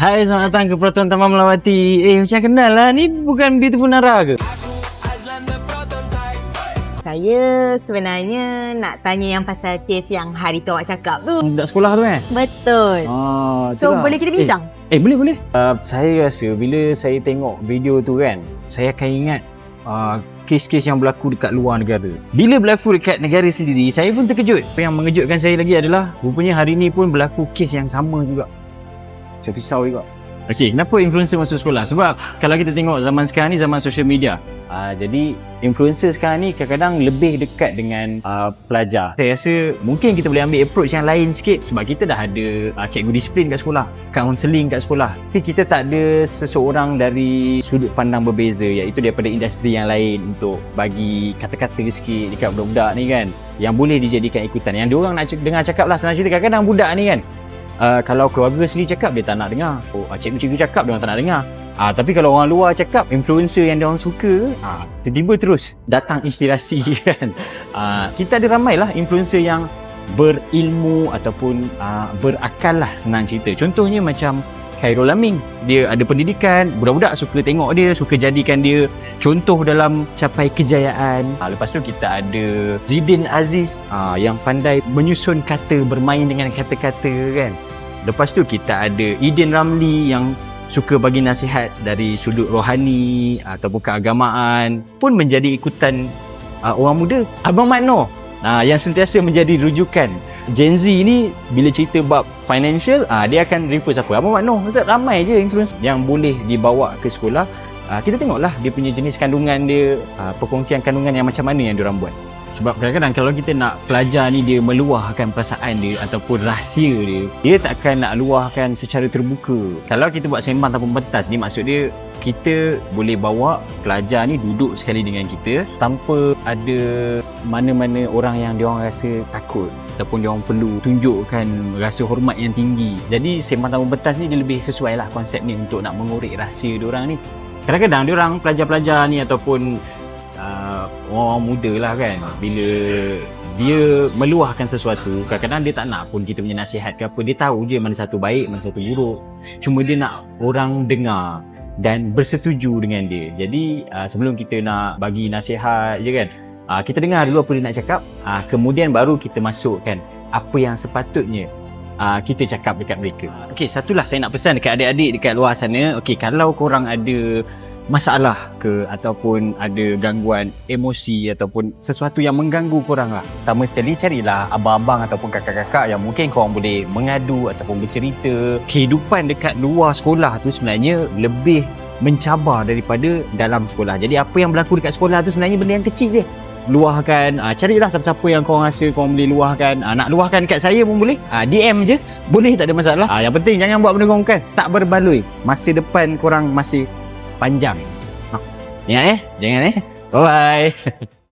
Hai, selamat datang ke Proton Taman Melawati. Macam kenal lah. Ni bukan Beautiful Nara ke? Saya sebenarnya nak tanya yang pasal kes yang hari tu awak cakap tu. Budak sekolah tu kan? Betul. So itulah. boleh kita bincang? Boleh. Saya rasa bila saya tengok video tu kan, saya akan ingat kes-kes yang berlaku dekat luar negara. Bila berlaku dekat negara sendiri, saya pun terkejut. Apa yang mengejutkan saya lagi adalah rupanya hari ni pun berlaku kes yang sama juga. Saya risau juga. Okey, kenapa influencer masuk sekolah? Sebab kalau kita tengok zaman sekarang ni zaman social media. Jadi influencer sekarang ni kadang-kadang lebih dekat dengan pelajar. Saya rasa mungkin kita boleh ambil approach yang lain sikit sebab kita dah ada cikgu disiplin kat sekolah, kaunseling kat sekolah. Tapi kita tak ada seseorang dari sudut pandang berbeza, iaitu daripada industri yang lain untuk bagi kata-kata sikit dekat budak-budak ni kan, yang boleh dijadikan ikutan. Yang diorang nak dengar cakap lah, senang cerita kadang-kadang budak ni kan, kalau keluarga sendiri cakap dia tak nak dengar, cikgu-cikgu cakap dia orang tak nak dengar. Tapi kalau orang luar cakap, influencer yang dia orang suka, tiba-tiba terus datang inspirasi kan. Kita ada ramai lah influencer yang berilmu ataupun berakal lah, senang cerita. Contohnya macam Khairul Aming, dia ada pendidikan, budak-budak suka tengok dia, suka jadikan dia contoh dalam capai kejayaan. Lepas tu kita ada Zidin Aziz yang pandai menyusun kata, bermain dengan kata-kata kan. Lepas tu kita ada Idin Ramli yang suka bagi nasihat dari sudut rohani ataupun keagamaan, pun menjadi ikutan orang muda. Abang Mat Noor yang sentiasa menjadi rujukan. Gen Z ni bila cerita bab financial, dia akan refer siapa? Abang Mat Noor. Maksud ramai je influencer yang boleh dibawa ke sekolah. Kita tengoklah dia punya jenis kandungan dia, perkongsian kandungan yang macam mana yang diorang buat. Sebab kadang-kadang kalau kita nak pelajar ni dia meluahkan perasaan dia ataupun rahsia dia takkan nak luahkan secara terbuka. Kalau kita buat sembang tanpa pentas ni, maksud dia kita boleh bawa pelajar ni duduk sekali dengan kita tanpa ada mana-mana orang yang diorang rasa takut ataupun diorang perlu tunjukkan rasa hormat yang tinggi. Jadi sembang tanpa pentas ni dia lebih sesuai lah konsep ni untuk nak mengorek rahsia diorang ni. Kadang-kadang diorang pelajar-pelajar ni ataupun orang muda lah kan, bila dia meluahkan sesuatu, kadang-kadang dia tak nak pun kita punya nasihat ke apa. Dia tahu je mana satu baik, mana satu buruk. Cuma dia nak orang dengar dan bersetuju dengan dia. Jadi sebelum kita nak bagi nasihat je kan, kita dengar dulu apa dia nak cakap, kemudian baru kita masukkan apa yang sepatutnya kita cakap dekat mereka. Okey, satulah saya nak pesan dekat adik-adik dekat luar sana. Okey, kalau korang ada masalah ke ataupun ada gangguan emosi ataupun sesuatu yang mengganggu korang lah, pertama sekali carilah abang-abang ataupun kakak-kakak yang mungkin korang boleh mengadu ataupun bercerita. Kehidupan dekat luar sekolah tu sebenarnya lebih mencabar daripada dalam sekolah. Jadi apa yang berlaku dekat sekolah tu sebenarnya benda yang kecil je. Luahkan, carilah siapa-siapa yang korang rasa korang boleh luahkan. Nak luahkan kat saya pun boleh, DM je boleh, tak ada masalah. Yang penting jangan buat benda korang kan tak berbaloi. Masa depan korang masih panjang. Ingat jangan bye bye.